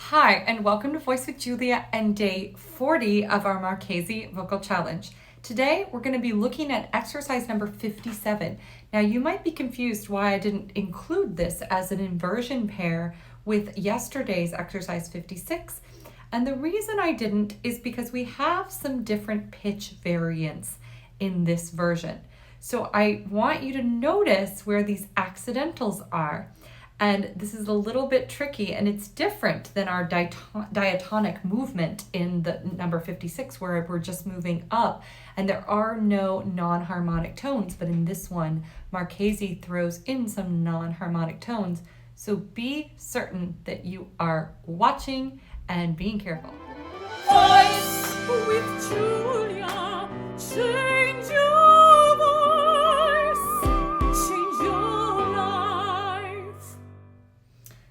Hi, and welcome to Voice with Julia and day 40 of our Marchesi Vocal Challenge. Today, we're going to be looking at exercise number 57. Now, you might be confused why I didn't include this as an inversion pair with yesterday's exercise 56. And the reason I didn't is because we have some different pitch variants in this version. So I want you to notice where these accidentals are. And this is a little bit tricky, and it's different than our diatonic movement in the number 56, where we're just moving up and there are no non-harmonic tones. But in this one, Marchesi throws in some non-harmonic tones. So be certain that you are watching and being careful. Voice with Julia, change your voice, change your life.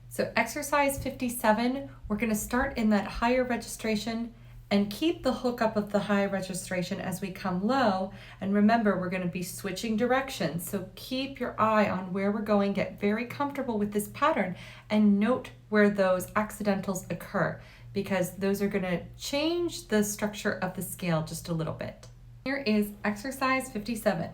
So exercise 57, we're going to start in that higher registration and keep the hook up of the high registration as we come low. And remember, we're going to be switching directions. So keep your eye on where we're going, get very comfortable with this pattern, and note where those accidentals occur, because those are going to change the structure of the scale just a little bit. Here is exercise 57.